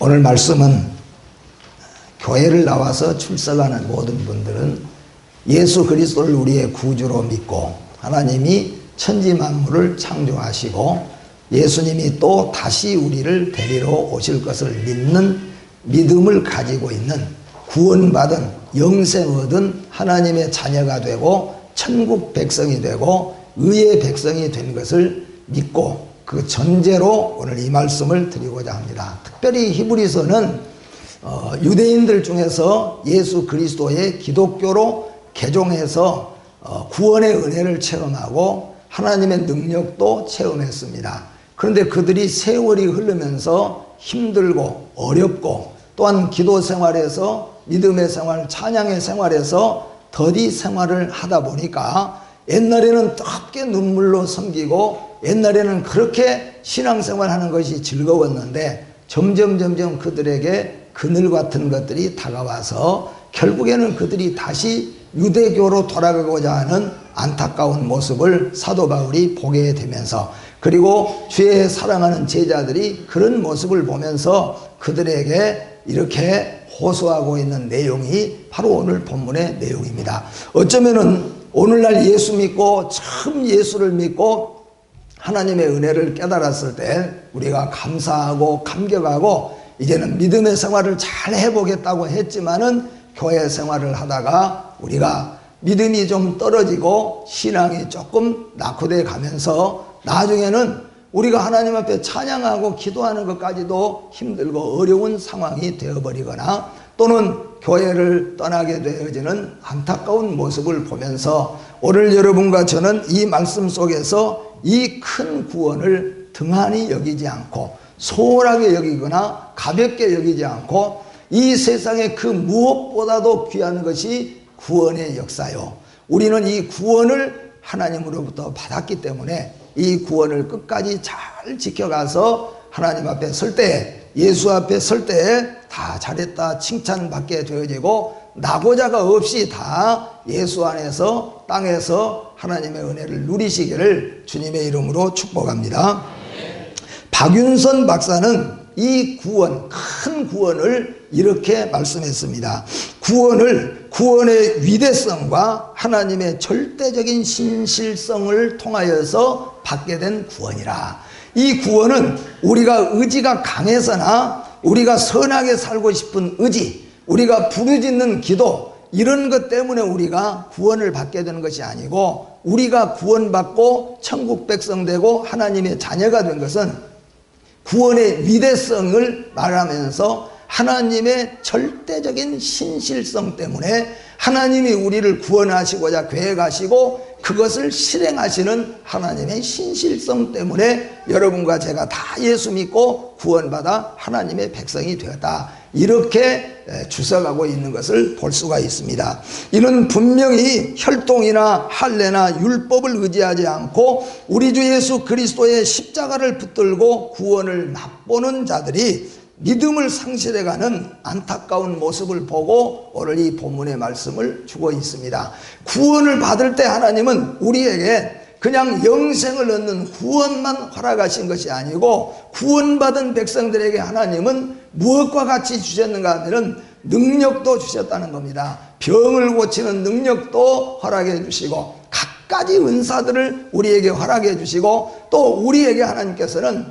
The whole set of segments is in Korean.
오늘 말씀은 교회를 나와서 출석하는 모든 분들은 예수 그리스도를 우리의 구주로 믿고 하나님이 천지 만물을 창조하시고 예수님이 또 다시 우리를 데리러 오실 것을 믿는 믿음을 가지고 있는 구원받은 영생 얻은 하나님의 자녀가 되고 천국 백성이 되고 의의 백성이 된 것을 믿고 그 전제로 오늘 이 말씀을 드리고자 합니다. 특별히 히브리서는 유대인들 중에서 예수 그리스도의 기독교로 개종해서 구원의 은혜를 체험하고 하나님의 능력도 체험했습니다. 그런데 그들이 세월이 흐르면서 힘들고 어렵고 또한 기도 생활에서 믿음의 생활, 찬양의 생활에서 더디 생활을 하다 보니까 옛날에는 뜨겁게 눈물로 섬기고 옛날에는 그렇게 신앙생활 하는 것이 즐거웠는데 점점 그들에게 그늘 같은 것들이 다가와서 결국에는 그들이 다시 유대교로 돌아가고자 하는 안타까운 모습을 사도 바울이 보게 되면서 그리고 주의 사랑하는 제자들이 그런 모습을 보면서 그들에게 이렇게 호소하고 있는 내용이 바로 오늘 본문의 내용입니다. 어쩌면은 오늘날 예수 믿고 처음 예수를 믿고 하나님의 은혜를 깨달았을 때 우리가 감사하고 감격하고 이제는 믿음의 생활을 잘 해보겠다고 했지만은 교회 생활을 하다가 우리가 믿음이 좀 떨어지고 신앙이 조금 낙후돼 가면서 나중에는 우리가 하나님 앞에 찬양하고 기도하는 것까지도 힘들고 어려운 상황이 되어버리거나 또는 교회를 떠나게 되어지는 안타까운 모습을 보면서 오늘 여러분과 저는 이 말씀 속에서 이 큰 구원을 등한히 여기지 않고 소홀하게 여기거나 가볍게 여기지 않고 이 세상에 그 무엇보다도 귀한 것이 구원의 역사요. 우리는 이 구원을 하나님으로부터 받았기 때문에 이 구원을 끝까지 잘 지켜가서 하나님 앞에 설 때, 예수 앞에 설 때 다 잘했다 칭찬받게 되어지고 낙오자가 없이 다 예수 안에서 땅에서 하나님의 은혜를 누리시기를 주님의 이름으로 축복합니다. 박윤선 박사는 이 구원, 큰 구원을 이렇게 말씀했습니다. 구원의 위대성과 하나님의 절대적인 신실성을 통하여서 받게 된 구원이라. 이 구원은 우리가 의지가 강해서나 우리가 선하게 살고 싶은 의지, 우리가 부르짖는 기도 이런 것 때문에 우리가 구원을 받게 되는 것이 아니고 우리가 구원받고 천국 백성 되고 하나님의 자녀가 된 것은 구원의 위대성을 말하면서 하나님의 절대적인 신실성 때문에 하나님이 우리를 구원하시고자 계획하시고 그것을 실행하시는 하나님의 신실성 때문에 여러분과 제가 다 예수 믿고 구원받아 하나님의 백성이 되었다. 이렇게 주석하고 있는 것을 볼 수가 있습니다. 이는 분명히 혈통이나 할례나 율법을 의지하지 않고 우리 주 예수 그리스도의 십자가를 붙들고 구원을 맛보는 자들이 믿음을 상실해가는 안타까운 모습을 보고 오늘 이 본문의 말씀을 주고 있습니다. 구원을 받을 때 하나님은 우리에게 그냥 영생을 얻는 구원만 허락하신 것이 아니고 구원받은 백성들에게 하나님은 무엇과 같이 주셨는가 하면 능력도 주셨다는 겁니다. 병을 고치는 능력도 허락해 주시고 갖가지 은사들을 우리에게 허락해 주시고 또 우리에게 하나님께서는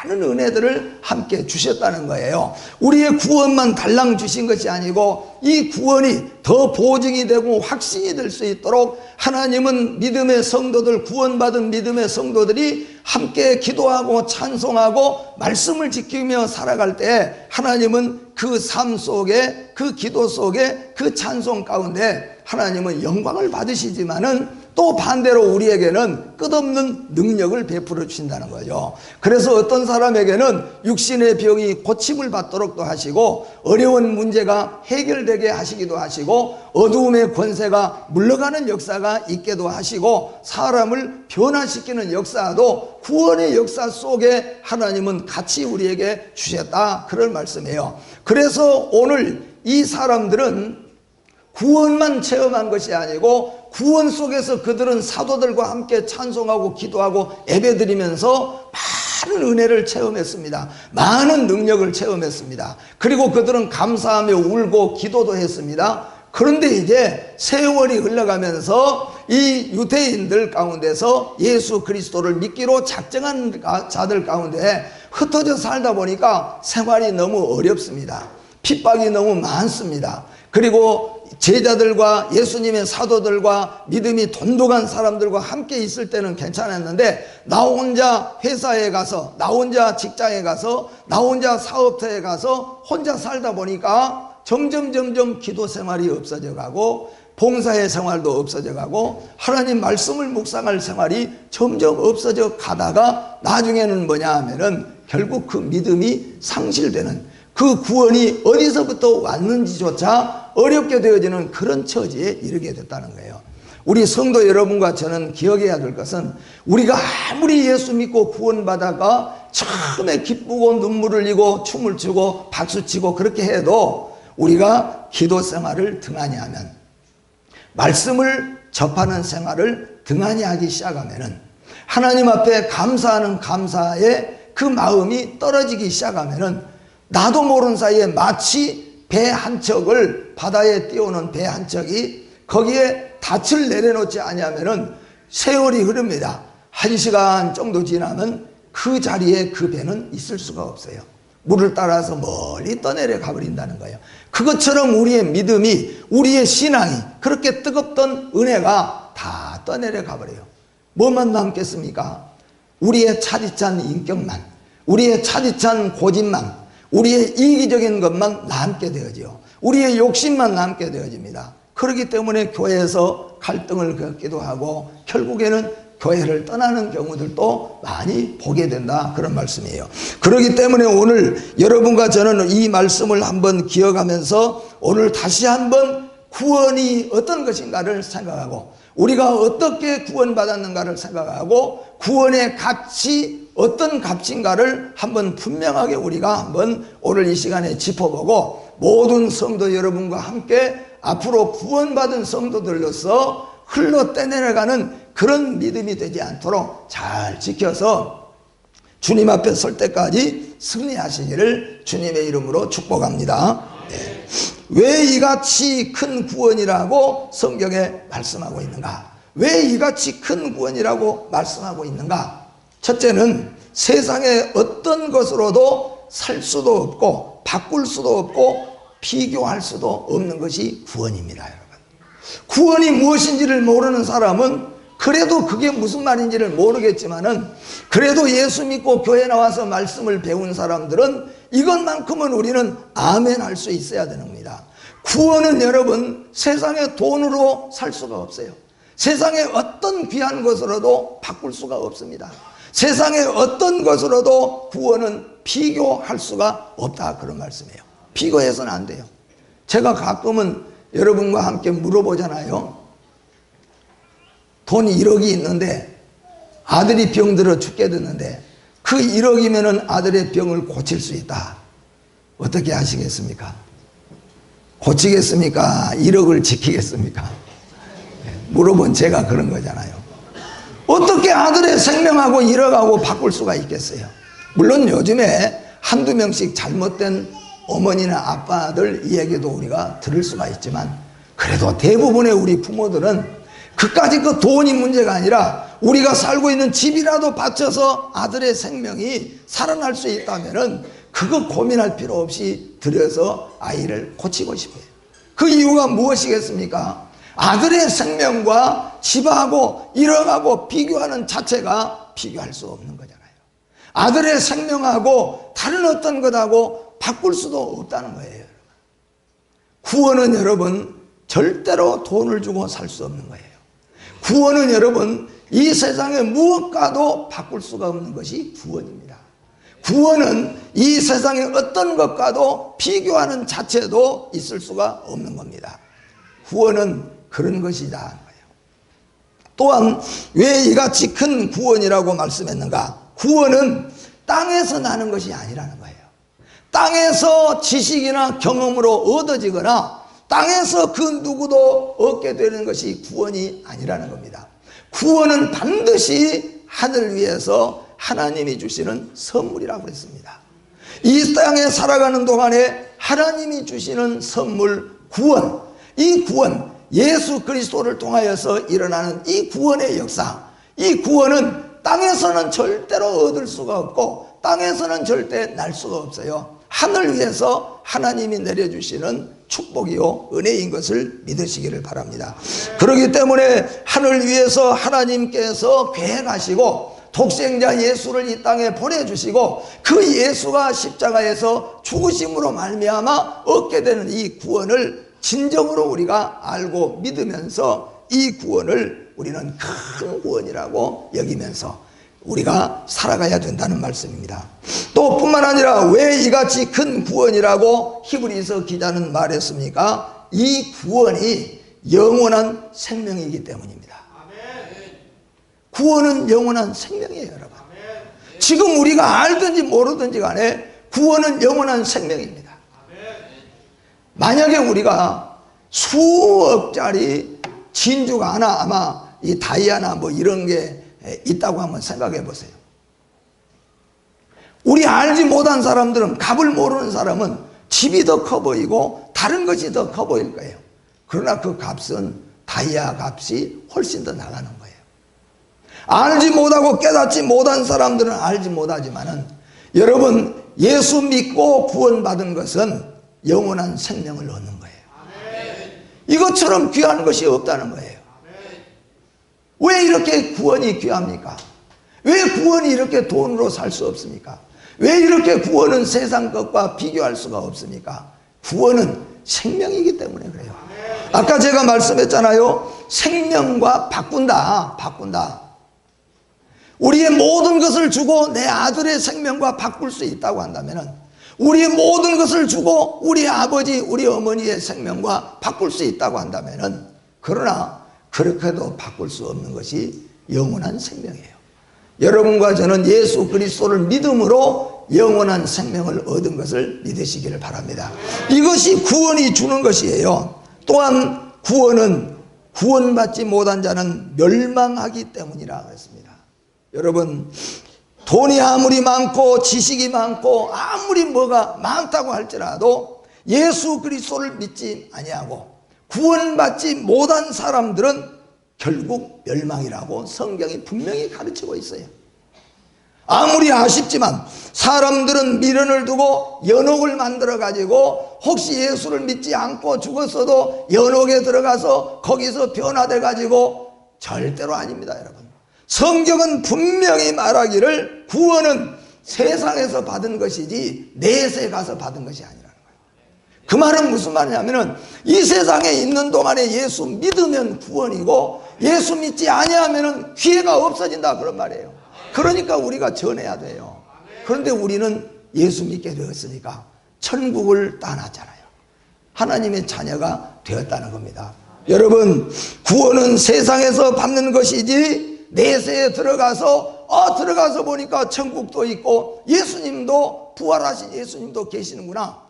많은 은혜들을 함께 주셨다는 거예요. 우리의 구원만 달랑 주신 것이 아니고 이 구원이 더 보증이 되고 확신이 될 수 있도록 하나님은 믿음의 성도들, 구원받은 믿음의 성도들이 함께 기도하고 찬송하고 말씀을 지키며 살아갈 때 하나님은 그 삶 속에, 그 기도 속에, 그 찬송 가운데 하나님은 영광을 받으시지만은 또 반대로 우리에게는 끝없는 능력을 베풀어 주신다는 거죠. 그래서 어떤 사람에게는 육신의 병이 고침을 받도록도 하시고 어려운 문제가 해결되게 하시기도 하시고 어두움의 권세가 물러가는 역사가 있게도 하시고 사람을 변화시키는 역사도 구원의 역사 속에 하나님은 같이 우리에게 주셨다, 그런 말씀이에요. 그래서 오늘 이 사람들은 구원만 체험한 것이 아니고 구원 속에서 그들은 사도들과 함께 찬송하고 기도하고 예배드리면서 많은 은혜를 체험했습니다. 많은 능력을 체험했습니다. 그리고 그들은 감사하며 울고 기도도 했습니다. 그런데 이제 세월이 흘러가면서 이 유대인들 가운데서 예수 그리스도를 믿기로 작정한 자들 가운데 흩어져 살다 보니까 생활이 너무 어렵습니다. 핍박이 너무 많습니다. 그리고 제자들과 예수님의 사도들과 믿음이 돈독한 사람들과 함께 있을 때는 괜찮았는데 나 혼자 회사에 가서, 나 혼자 직장에 가서, 나 혼자 사업터에 가서 혼자 살다 보니까 점점 기도 생활이 없어져 가고 봉사의 생활도 없어져 가고 하나님 말씀을 묵상할 생활이 점점 없어져 가다가 나중에는 뭐냐 하면은 결국 그 믿음이 상실되는, 그 구원이 어디서부터 왔는지조차 어렵게 되어지는 그런 처지에 이르게 됐다는 거예요. 우리 성도 여러분과 저는 기억해야 될 것은 우리가 아무리 예수 믿고 구원받아가 처음에 기쁘고 눈물을 흘리고 춤을 추고 박수치고 그렇게 해도 우리가 기도 생활을 등한히 하면, 말씀을 접하는 생활을 등한히 하기 시작하면은, 하나님 앞에 감사하는 감사의 그 마음이 떨어지기 시작하면은 나도 모르는 사이에 마치 배 한 척을, 바다에 띄우는 배 한 척이 거기에 닻을 내려놓지 않으면은 세월이 흐릅니다. 1시간 정도 지나면 그 자리에 그 배는 있을 수가 없어요. 물을 따라서 멀리 떠내려 가버린다는 거예요. 그것처럼 우리의 믿음이, 우리의 신앙이, 그렇게 뜨겁던 은혜가 다 떠내려 가버려요. 뭐만 남겠습니까? 우리의 차디찬 인격만, 우리의 차디찬 고집만, 우리의 이기적인 것만 남게 되어지요. 우리의 욕심만 남게 되어집니다. 그렇기 때문에 교회에서 갈등을 겪기도 하고 결국에는 교회를 떠나는 경우들도 많이 보게 된다, 그런 말씀이에요. 그렇기 때문에 오늘 여러분과 저는 이 말씀을 한번 기억하면서 오늘 다시 한번 구원이 어떤 것인가를 생각하고, 우리가 어떻게 구원받았는가를 생각하고, 구원의 값이 어떤 값인가를 한번 분명하게 우리가 한번 오늘 이 시간에 짚어보고, 모든 성도 여러분과 함께 앞으로 구원받은 성도들로서 흘러 떠내려가는 그런 믿음이 되지 않도록 잘 지켜서 주님 앞에 설 때까지 승리하시기를 주님의 이름으로 축복합니다. 네. 왜 이같이 큰 구원이라고 성경에 말씀하고 있는가? 왜 이같이 큰 구원이라고 말씀하고 있는가? 첫째는 세상의 어떤 것으로도 살 수도 없고 바꿀 수도 없고 비교할 수도 없는 것이 구원입니다, 여러분. 구원이 무엇인지를 모르는 사람은 그래도 그게 무슨 말인지를 모르겠지만은, 그래도 예수 믿고 교회 나와서 말씀을 배운 사람들은 이것만큼은 우리는 아멘 할 수 있어야 되는 겁니다. 구원은 여러분 세상의 돈으로 살 수가 없어요. 세상의 어떤 귀한 것으로도 바꿀 수가 없습니다. 세상의 어떤 것으로도 구원은 비교할 수가 없다, 그런 말씀이에요. 비교해서는 안 돼요. 제가 가끔은 여러분과 함께 물어보잖아요. 돈 1억이 있는데 아들이 병들어 죽게 됐는데 그 1억이면은 아들의 병을 고칠 수 있다. 어떻게 하시겠습니까? 고치겠습니까? 1억을 지키겠습니까? 물어본 제가 그런 거잖아요. 어떻게 아들의 생명하고 1억하고 바꿀 수가 있겠어요? 물론 요즘에 한두 명씩 잘못된 어머니나 아빠들 이야기도 우리가 들을 수가 있지만, 그래도 대부분의 우리 부모들은 그까지 그 돈이 문제가 아니라 우리가 살고 있는 집이라도 바쳐서 아들의 생명이 살아날 수 있다면은 그거 고민할 필요 없이 들여서 아이를 고치고 싶어요. 그 이유가 무엇이겠습니까? 아들의 생명과 집하고 1억하고 비교하는 자체가 비교할 수 없는 거잖아요. 아들의 생명하고 다른 어떤 것하고 바꿀 수도 없다는 거예요. 구원은 여러분 절대로 돈을 주고 살 수 없는 거예요. 구원은 여러분 이 세상의 무엇과도 바꿀 수가 없는 것이 구원입니다. 구원은 이 세상의 어떤 것과도 비교하는 자체도 있을 수가 없는 겁니다. 구원은 그런 것이다 하는 거예요. 또한 왜 이같이 큰 구원이라고 말씀했는가? 구원은 땅에서 나는 것이 아니라는 거예요. 땅에서 지식이나 경험으로 얻어지거나 땅에서 그 누구도 얻게 되는 것이 구원이 아니라는 겁니다. 구원은 반드시 하늘 위에서 하나님이 주시는 선물이라고 했습니다. 이 땅에 살아가는 동안에 하나님이 주시는 선물, 구원, 이 구원, 예수 그리스도를 통하여서 일어나는 이 구원의 역사, 이 구원은 땅에서는 절대로 얻을 수가 없고 땅에서는 절대 날 수가 없어요. 하늘 위에서 하나님이 내려주시는 축복이요 은혜인 것을 믿으시기를 바랍니다. 그렇기 때문에 하늘 위에서 하나님께서 계획하시고 독생자 예수를 이 땅에 보내주시고 그 예수가 십자가에서 죽으심으로 말미암아 얻게 되는 이 구원을 진정으로 우리가 알고 믿으면서 이 구원을 우리는 큰 구원이라고 여기면서 우리가 살아가야 된다는 말씀입니다. 또 뿐만 아니라 왜 이같이 큰 구원이라고 히브리서 기자는 말했습니까? 이 구원이 영원한 생명이기 때문입니다. 구원은 영원한 생명이에요, 여러분. 지금 우리가 알든지 모르든지 간에 구원은 영원한 생명입니다. 만약에 우리가 수억짜리 진주가 하나 아마 이 다이아나 뭐 이런 게 있다고 한번 생각해 보세요. 우리 알지 못한 사람들은, 값을 모르는 사람은 집이 더 커 보이고 다른 것이 더 커 보일 거예요. 그러나 그 값은 다이아 값이 훨씬 더 나가는 거예요. 알지 못하고 깨닫지 못한 사람들은 알지 못하지만은 여러분, 예수 믿고 구원받은 것은 영원한 생명을 얻는 거예요. 이것처럼 귀한 것이 없다는 거예요. 왜 이렇게 구원이 귀합니까? 왜 구원이 이렇게 돈으로 살 수 없습니까? 왜 이렇게 구원은 세상 것과 비교할 수가 없습니까? 구원은 생명이기 때문에 그래요. 아까 제가 말씀했잖아요. 생명과 바꾼다. 우리의 모든 것을 주고 내 아들의 생명과 바꿀 수 있다고 한다면은, 우리의 모든 것을 주고 우리 아버지, 우리 어머니의 생명과 바꿀 수 있다고 한다면은, 그러나 그렇게도 바꿀 수 없는 것이 영원한 생명이에요. 여러분과 저는 예수 그리스도를 믿음으로 영원한 생명을 얻은 것을 믿으시기를 바랍니다. 이것이 구원이 주는 것이에요. 또한 구원은 구원받지 못한 자는 멸망하기 때문이라 했습니다. 여러분, 돈이 아무리 많고 지식이 많고 아무리 뭐가 많다고 할지라도 예수 그리스도를 믿지 아니하고 구원받지 못한 사람들은 결국 멸망이라고 성경이 분명히 가르치고 있어요. 아무리 아쉽지만 사람들은 미련을 두고 연옥을 만들어 가지고 혹시 예수를 믿지 않고 죽었어도 연옥에 들어가서 거기서 변화돼 가지고, 절대로 아닙니다, 여러분. 성경은 분명히 말하기를 구원은 세상에서 받은 것이지 내세 가서 받은 것이 아니라는 거예요. 그 말은 무슨 말이냐면은 이 세상에 있는 동안에 예수 믿으면 구원이고 예수 믿지 아니하면은 기회가 없어진다, 그런 말이에요. 그러니까 우리가 전해야 돼요. 그런데 우리는 예수 믿게 되었으니까 천국을 따놨잖아요. 하나님의 자녀가 되었다는 겁니다. 여러분, 구원은 세상에서 받는 것이지 내세에 들어가서 보니까 천국도 있고 예수님도, 부활하신 예수님도 계시는구나,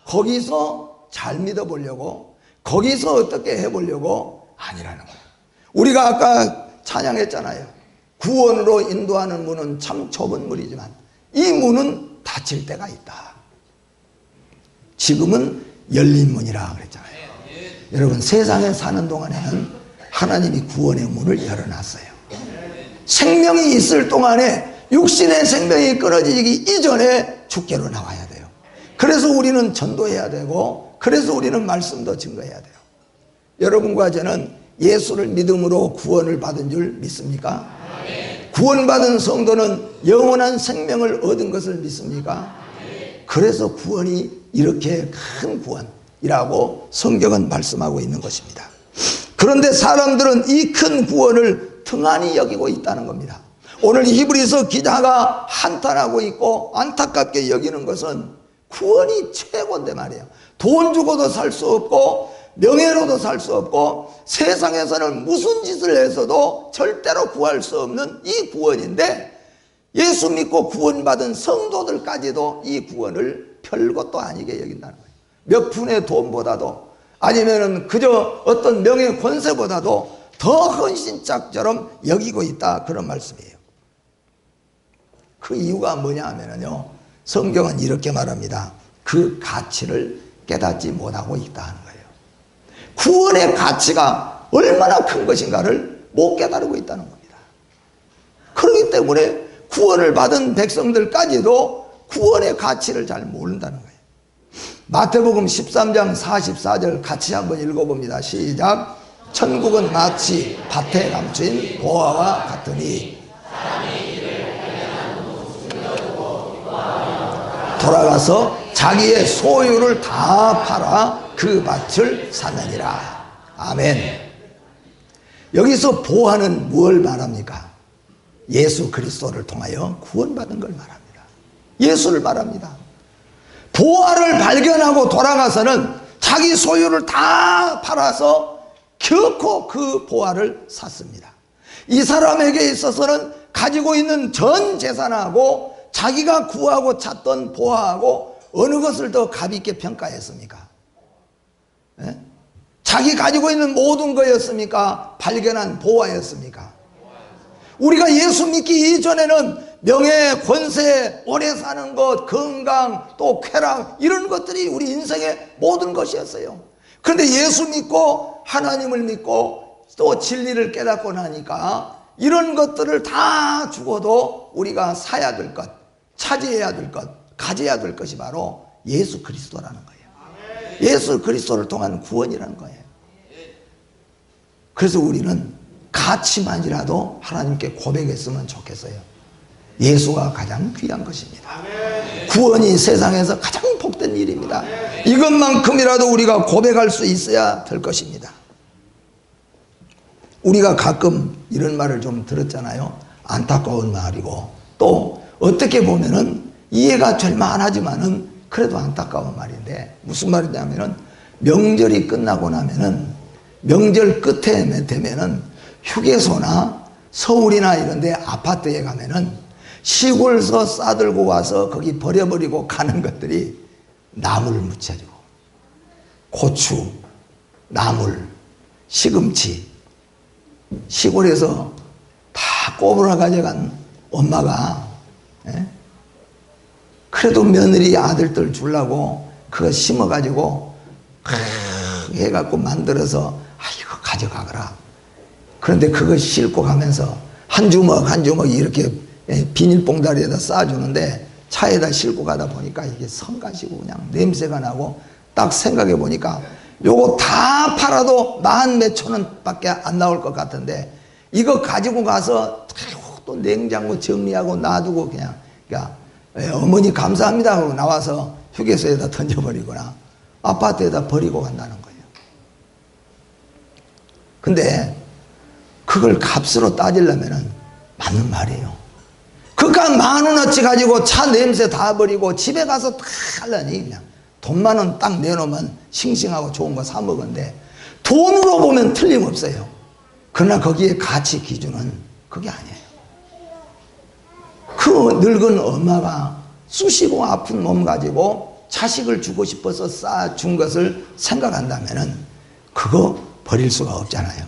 거기서 잘 믿어보려고, 거기서 어떻게 해보려고 아니라는 거예요. 우리가 아까 찬양했잖아요. 구원으로 인도하는 문은 참 좁은 문이지만 이 문은 닫힐 때가 있다. 지금은 열린 문이라 그랬잖아요. 여러분, 세상에 사는 동안에는 하나님이 구원의 문을 열어놨어요. 생명이 있을 동안에 육신의 생명이 끊어지기 이전에 주께로 나와야 돼요. 그래서 우리는 전도해야 되고, 그래서 우리는 말씀도 증거해야 돼요. 여러분과 저는 예수를 믿음으로 구원을 받은 줄 믿습니까? 구원받은 성도는 영원한 생명을 얻은 것을 믿습니까? 그래서 구원이 이렇게 큰 구원이라고 성경은 말씀하고 있는 것입니다. 그런데 사람들은 이 큰 구원을 등한히 여기고 있다는 겁니다. 오늘 히브리서 기자가 한탄하고 있고 안타깝게 여기는 것은 구원이 최고인데 말이에요. 돈 주고도 살 수 없고 명예로도 살 수 없고 세상에서는 무슨 짓을 해서도 절대로 구할 수 없는 이 구원인데, 예수 믿고 구원받은 성도들까지도 이 구원을 별것도 아니게 여긴다는 거예요. 몇 푼의 돈보다도, 아니면은 그저 어떤 명예 권세보다도 더 헌신짝처럼 여기고 있다, 그런 말씀이에요. 그 이유가 뭐냐 하면요, 성경은 이렇게 말합니다. 그 가치를 깨닫지 못하고 있다는 거예요. 구원의 가치가 얼마나 큰 것인가를 못 깨달고 있다는 겁니다. 그렇기 때문에 구원을 받은 백성들까지도 구원의 가치를 잘 모른다는 거예요. 마태복음 13장 44절 같이 한번 읽어봅니다. 시작. 천국은 마치 밭에 감추인 보화와 같으니 돌아가서 자기의 소유를 다 팔아 그 밭을 사느니라. 아멘. 여기서 보화는 무엇을 말합니까? 예수 그리스도를 통하여 구원받은 걸 말합니다. 예수를 말합니다. 보화를 발견하고 돌아가서는 자기 소유를 다 팔아서 결코 그 보화를 샀습니다. 이 사람에게 있어서는 가지고 있는 전 재산하고 자기가 구하고 찾던 보화하고 어느 것을 더 값있게 평가했습니까? 예? 자기 가지고 있는 모든 거였습니까? 발견한 보화였습니까? 우리가 예수 믿기 이전에는 명예, 권세, 오래 사는 것, 건강, 또 쾌락, 이런 것들이 우리 인생의 모든 것이었어요. 그런데 예수 믿고 하나님을 믿고 또 진리를 깨닫고 나니까 이런 것들을 다 주고도 우리가 사야 될 것, 차지해야 될 것, 가져야 될 것이 바로 예수 그리스도라는 거예요. 예수 그리스도를 통한 구원이라는 거예요. 그래서 우리는 가치만이라도 하나님께 고백했으면 좋겠어요. 예수가 가장 귀한 것입니다. 구원이 세상에서 가장 복된 일입니다. 이것만큼이라도 우리가 고백할 수 있어야 될 것입니다. 우리가 가끔 이런 말을 좀 들었잖아요. 안타까운 말이고 또 어떻게 보면은 이해가 될 만하지만은 그래도 안타까운 말인데, 무슨 말이냐면은 명절이 끝나고 나면은 명절 끝에 되면은 휴게소나 서울이나 이런 데 아파트에 가면은 시골서 싸들고 와서 거기 버려버리고 가는 것들이 나물 무쳐주고 고추, 나물, 시금치, 시골에서 다 꼽으러 가져간 엄마가 그래도 며느리 아들들 주려고 그거 심어가지고 해갖고 만들어서 이거 가져가거라. 그런데 그거 싣고 가면서 한 주먹 한 주먹 이렇게 비닐봉다리에다 쌓아주는데 차에다 싣고 가다 보니까 이게 성가시고 그냥 냄새가 나고, 딱 생각해 보니까 요거 다 팔아도 만 몇천 원밖에 안 나올 것 같은데 이거 가지고 가서 또 냉장고 정리하고 놔두고 그냥 어머니 감사합니다 하고 나와서 휴게소에다 던져버리거나 아파트에다 버리고 간다는 거예요. 근데 그걸 값으로 따지려면 맞는 말이에요. 그깟 10,000원어치 가지고 차 냄새 다 버리고 집에 가서 다 하려니 그냥 돈만 원 딱 내놓으면 싱싱하고 좋은 거 사 먹은데 돈으로 보면 틀림없어요. 그러나 거기에 가치 기준은 그게 아니에요. 그 늙은 엄마가 쑤시고 아픈 몸 가지고 자식을 주고 싶어서 쌓아준 것을 생각한다면 그거 버릴 수가 없잖아요.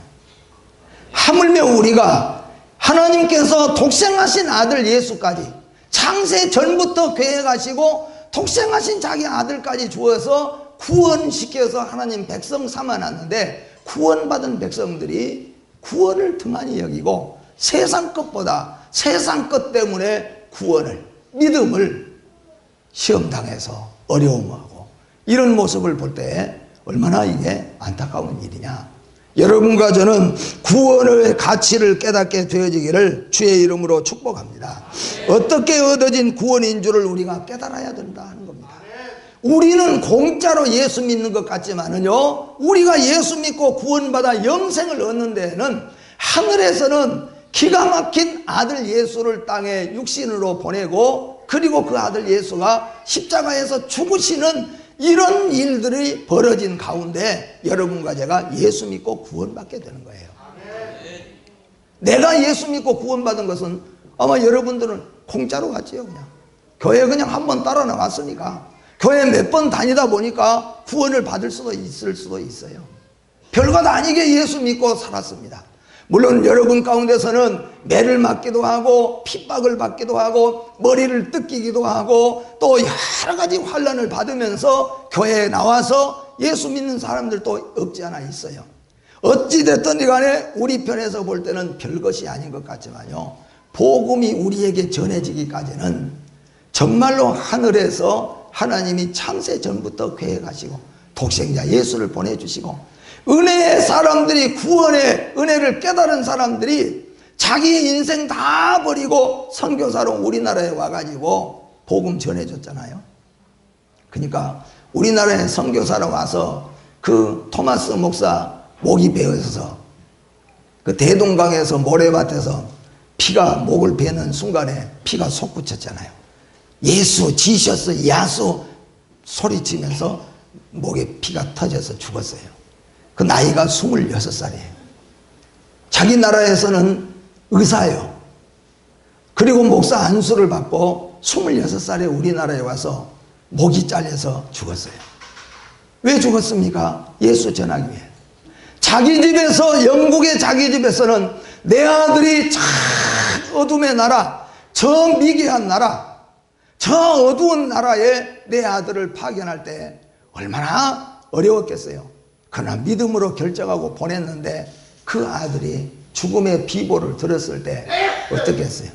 하물며 우리가 하나님께서 독생하신 아들 예수까지 창세 전부터 계획하시고 독생하신 자기 아들까지 주어서 구원시켜서 하나님 백성 삼아놨는데, 구원받은 백성들이 구원을 등한히 여기고 세상 것보다 세상 것 때문에 구원을, 믿음을 시험당해서 어려움하고 이런 모습을 볼 때 얼마나 이게 안타까운 일이냐. 여러분과 저는 구원의 가치를 깨닫게 되어지기를 주의 이름으로 축복합니다. 어떻게 얻어진 구원인 줄을 우리가 깨달아야 된다 하는 겁니다. 우리는 공짜로 예수 믿는 것 같지만은요, 우리가 예수 믿고 구원받아 영생을 얻는 데에는 하늘에서는 기가 막힌 아들 예수를 땅에 육신으로 보내고, 그리고 그 아들 예수가 십자가에서 죽으시는 이런 일들이 벌어진 가운데 여러분과 제가 예수 믿고 구원받게 되는 거예요. 내가 예수 믿고 구원받은 것은 아마 여러분들은 공짜로 갔지요. 그냥 교회 그냥 한번 따라 나왔으니까, 교회 몇 번 다니다 보니까 구원을 받을 수도 있을 수도 있어요. 별것 아니게 예수 믿고 살았습니다. 물론 여러분 가운데서는 매를 맞기도 하고 핍박을 받기도 하고 머리를 뜯기기도 하고 또 여러 가지 환난을 받으면서 교회에 나와서 예수 믿는 사람들도 없지 않아 있어요. 어찌됐든 간에 우리 편에서 볼 때는 별것이 아닌 것 같지만요, 복음이 우리에게 전해지기까지는 정말로 하늘에서 하나님이 창세 전부터 계획하시고 독생자 예수를 보내주시고 은혜의 사람들이, 구원의 은혜를 깨달은 사람들이 자기 인생 다 버리고 선교사로 우리나라에 와가지고 복음 전해줬잖아요. 그러니까 우리나라에 선교사로 와서 그 토마스 목사 목이 베어서 그 대동강에서 모래밭에서 피가 목을 베는 순간에 피가 솟구쳤잖아요. 예수, 지셔스, 야수 소리치면서 목에 피가 터져서 죽었어요. 그 나이가 26살이에요. 자기 나라에서는 의사예요. 그리고 목사 안수를 받고 26살에 우리나라에 와서 목이 잘려서 죽었어요. 왜 죽었습니까? 예수 전하기 위해. 자기 집에서, 영국의 자기 집에서는 내 아들이 저 어둠의 나라, 저 미개한 나라, 저 어두운 나라에 내 아들을 파견할 때 얼마나 어려웠겠어요. 그러나 믿음으로 결정하고 보냈는데 그 아들이 죽음의 비보를 들었을 때 어떻게 했어요?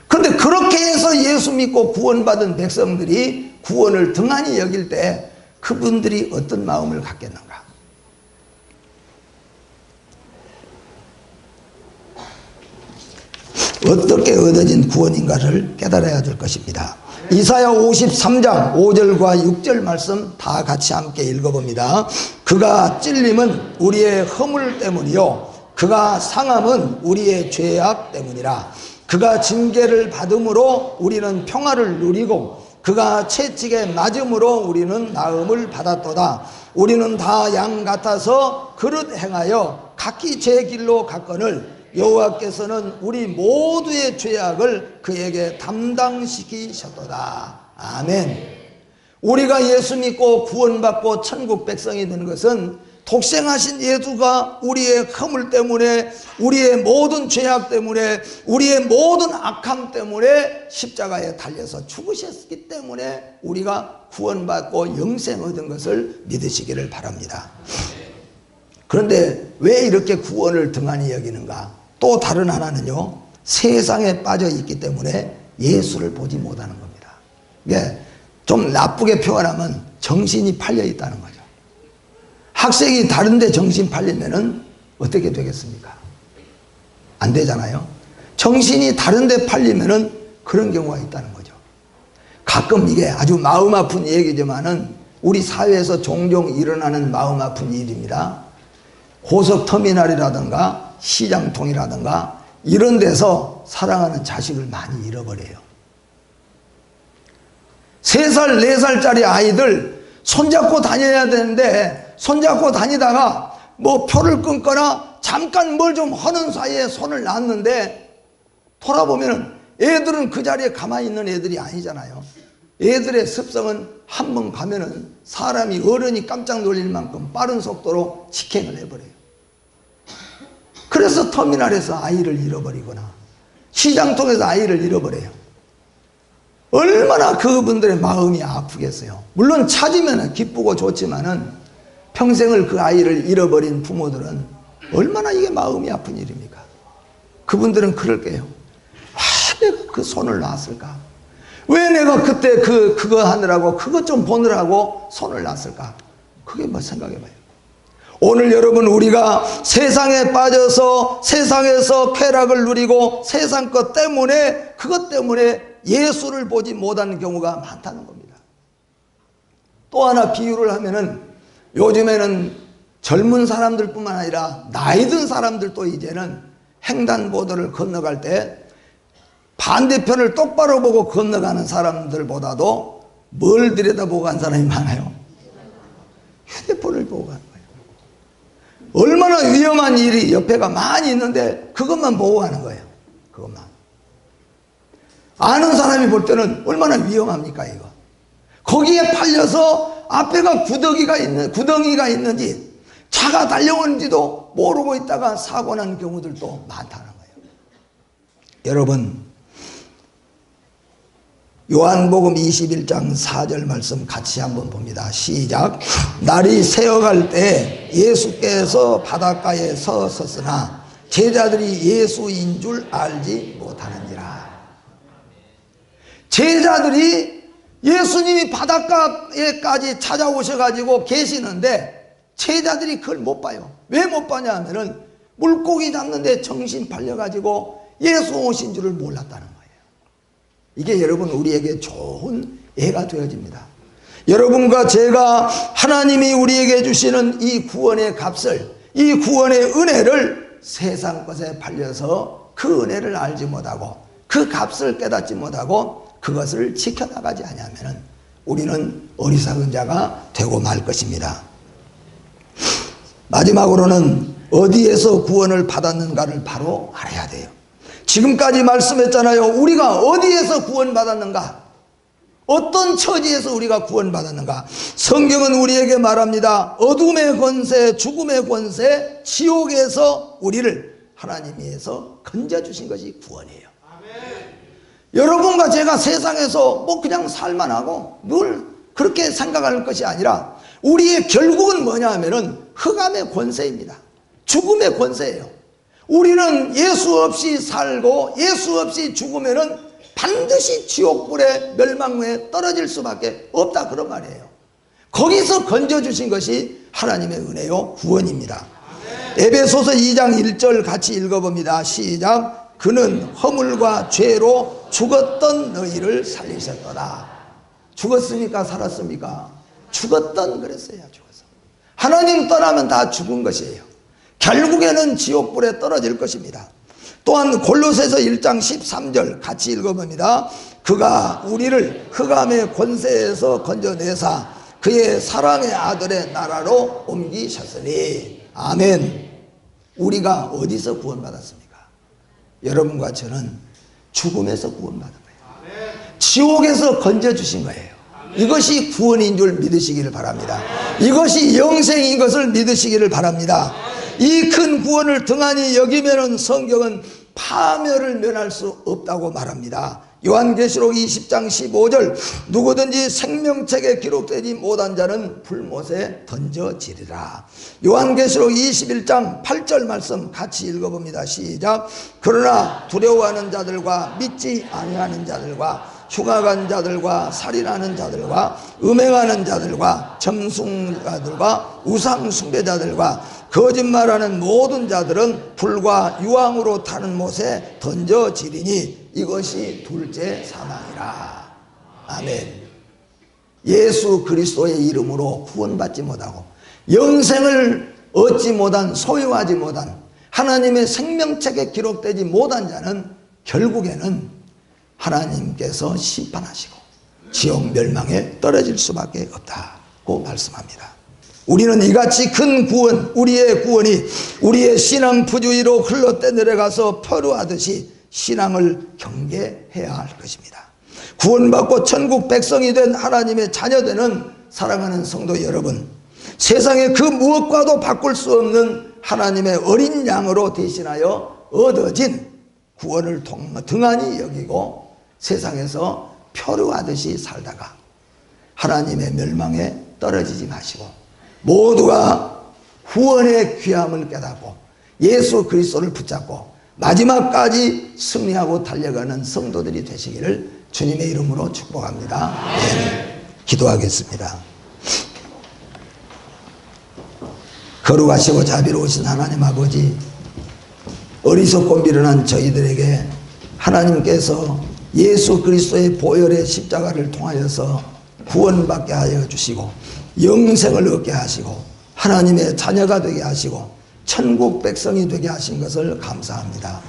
그런데 그렇게 해서 예수 믿고 구원받은 백성들이 구원을 등한히 여길 때 그분들이 어떤 마음을 갖겠는가? 어떻게 얻어진 구원인가를 깨달아야 될 것입니다. 이사야 53장 5절과 6절 말씀 다 같이 함께 읽어봅니다. 그가 찔림은 우리의 허물 때문이요 그가 상함은 우리의 죄악 때문이라. 그가 징계를 받음으로 우리는 평화를 누리고 그가 채찍에 맞음으로 우리는 나음을 받았도다. 우리는 다 양 같아서 그릇 행하여 각기 제 길로 갔거늘 여호와께서는 우리 모두의 죄악을 그에게 담당시키셨도다. 아멘. 우리가 예수 믿고 구원받고 천국 백성이 된 것은 독생하신 예수가 우리의 허물 때문에, 우리의 모든 죄악 때문에, 우리의 모든 악함 때문에 십자가에 달려서 죽으셨기 때문에 우리가 구원받고 영생 얻은 것을 믿으시기를 바랍니다. 그런데 왜 이렇게 구원을 등한히 여기는가? 또 다른 하나는요, 세상에 빠져 있기 때문에 예수를 보지 못하는 겁니다. 이게 좀 나쁘게 표현하면 정신이 팔려 있다는 거죠. 학생이 다른데 정신 팔리면은 어떻게 되겠습니까? 안 되잖아요. 정신이 다른데 팔리면은 그런 경우가 있다는 거죠. 가끔 이게 아주 마음 아픈 얘기지만은 우리 사회에서 종종 일어나는 마음 아픈 일입니다. 고속터미널이라든가 시장통이라든가 이런 데서 사랑하는 자식을 많이 잃어버려요. 3살, 4살짜리 아이들 손잡고 다녀야 되는데 손잡고 다니다가 뭐 표를 끊거나 잠깐 뭘 좀 하는 사이에 손을 놨는데 돌아보면 애들은 그 자리에 가만히 있는 애들이 아니잖아요. 애들의 습성은 한 번 가면은 사람이, 어른이 깜짝 놀릴 만큼 빠른 속도로 직행을 해버려요. 그래서 터미널에서 아이를 잃어버리거나 시장통에서 아이를 잃어버려요. 얼마나 그분들의 마음이 아프겠어요. 물론 찾으면 기쁘고 좋지만은 평생을 그 아이를 잃어버린 부모들은 얼마나 이게 마음이 아픈 일입니까? 그분들은 그럴 거예요. 왜 내가 그 손을 놨을까? 왜 내가 그때 그거 하느라고, 그것 좀 보느라고 손을 놨을까? 그게 뭐 생각해봐요. 오늘 여러분, 우리가 세상에 빠져서 세상에서 쾌락을 누리고 세상 것 때문에, 그것 때문에 예수를 보지 못하는 경우가 많다는 겁니다. 또 하나 비유를 하면은 요즘에는 젊은 사람들뿐만 아니라 나이 든 사람들도 이제는 횡단보도를 건너갈 때 반대편을 똑바로 보고 건너가는 사람들보다도 뭘 들여다보고 간 사람이 많아요? 휴대폰을 보고 가는 거예요. 얼마나 위험한 일이 옆에가 많이 있는데 그것만 보고 가는 거예요. 그것만. 아는 사람이 볼 때는 얼마나 위험합니까, 이거? 거기에 팔려서 앞에가 구덩이가 있는지, 차가 달려오는지도 모르고 있다가 사고 난 경우들도 많다는 거예요. 여러분, 요한복음 21장 4절 말씀 같이 한번 봅니다. 시작. 날이 새어갈 때 예수께서 바닷가에 섰으나 제자들이 예수인 줄 알지 못하는지라. 제자들이 예수님이 바닷가에까지 찾아오셔가지고 계시는데 제자들이 그걸 못 봐요. 왜 못 봐냐 하면은 물고기 잡는데 정신 팔려가지고 예수 오신 줄을 몰랐다는 거예요. 이게 여러분 우리에게 좋은 예가 되어집니다. 여러분과 제가 하나님이 우리에게 주시는 이 구원의 값을, 이 구원의 은혜를 세상 것에 팔려서 그 은혜를 알지 못하고 그 값을 깨닫지 못하고 그것을 지켜나가지 않으면 우리는 어리석은 자가 되고 말 것입니다. 마지막으로는 어디에서 구원을 받았는가를 바로 알아야 돼요. 지금까지 말씀했잖아요. 우리가 어디에서 구원받았는가? 어떤 처지에서 우리가 구원받았는가? 성경은 우리에게 말합니다. 어둠의 권세, 죽음의 권세, 지옥에서 우리를 하나님께서 건져주신 것이 구원이에요. 아멘. 여러분과 제가 세상에서 뭐 그냥 살만하고 늘 그렇게 생각할 것이 아니라 우리의 결국은 뭐냐 하면은 흑암의 권세입니다. 죽음의 권세예요. 우리는 예수 없이 살고 예수 없이 죽으면은 반드시 지옥불에 멸망에 떨어질 수밖에 없다, 그런 말이에요. 거기서 건져주신 것이 하나님의 은혜요 구원입니다. 에베소서 2장 1절 같이 읽어봅니다. 시작. 그는 허물과 죄로 죽었던 너희를 살리셨더라. 죽었습니까? 살았습니까? 죽었던 그랬어요. 죽었어. 하나님 떠나면 다 죽은 것이에요. 결국에는 지옥불에 떨어질 것입니다. 또한 골로새서 1장 13절 같이 읽어봅니다. 그가 우리를 흑암의 권세에서 건져내사 그의 사랑의 아들의 나라로 옮기셨으니. 아멘. 우리가 어디서 구원받았습니까? 여러분과 저는 죽음에서 구원받은 거예요. 지옥에서 건져주신 거예요. 이것이 구원인 줄 믿으시기를 바랍니다. 이것이 영생인 것을 믿으시기를 바랍니다. 이 큰 구원을 등한히 여기면은 성경은 파멸을 면할 수 없다고 말합니다. 요한계시록 20장 15절 누구든지 생명책에 기록되지 못한 자는 불못에 던져지리라. 요한계시록 21장 8절 말씀 같이 읽어봅니다. 시작. 그러나 두려워하는 자들과 믿지 아니하는 자들과 휴가간 자들과 살인하는 자들과 음행하는 자들과 점술가들과 우상숭배자들과 거짓말하는 모든 자들은 불과 유황으로 타는 못에 던져지리니 이것이 둘째 사망이라. 아멘. 예수 그리스도의 이름으로 구원받지 못하고 영생을 얻지 못한, 소유하지 못한, 하나님의 생명책에 기록되지 못한 자는 결국에는 하나님께서 심판하시고 지옥 멸망에 떨어질 수밖에 없다고 말씀합니다. 우리는 이같이 큰 구원, 우리의 구원이 우리의 신앙 부주의로 흘러 내려가서 표류하듯이 신앙을 경계해야 할 것입니다. 구원받고 천국 백성이 된 하나님의 자녀되는 사랑하는 성도 여러분, 세상의 그 무엇과도 바꿀 수 없는 하나님의 어린 양으로 대신하여 얻어진 구원을 등한히 여기고 세상에서 표류하듯이 살다가 하나님의 멸망에 떨어지지 마시고 모두가 구원의 귀함을 깨닫고 예수 그리스도를 붙잡고 마지막까지 승리하고 달려가는 성도들이 되시기를 주님의 이름으로 축복합니다. 네. 기도하겠습니다. 거룩하시고 자비로우신 하나님 아버지, 어리석고 미련한 저희들에게 하나님께서 예수 그리스도의 보혈의 십자가를 통하여서 구원받게 하여 주시고 영생을 얻게 하시고 하나님의 자녀가 되게 하시고 천국 백성이 되게 하신 것을 감사합니다.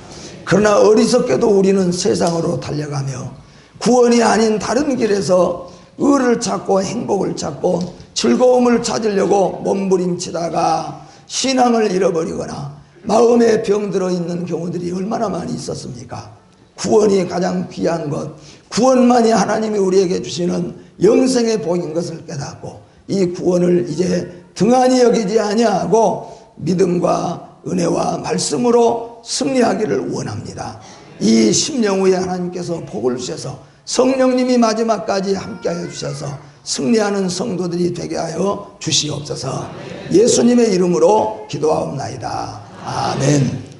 그러나 어리석게도 우리는 세상으로 달려가며 구원이 아닌 다른 길에서 의를 찾고 행복을 찾고 즐거움을 찾으려고 몸부림치다가 신앙을 잃어버리거나 마음에 병들어 있는 경우들이 얼마나 많이 있었습니까? 구원이 가장 귀한 것, 구원만이 하나님이 우리에게 주시는 영생의 복인 것을 깨닫고 이 구원을 이제 등한히 여기지 아니하고 믿음과 은혜와 말씀으로 승리하기를 원합니다. 이 심령 후에 하나님께서 복을 주셔서 성령님이 마지막까지 함께하여 주셔서 승리하는 성도들이 되게 하여 주시옵소서. 예수님의 이름으로 기도하옵나이다. 아멘.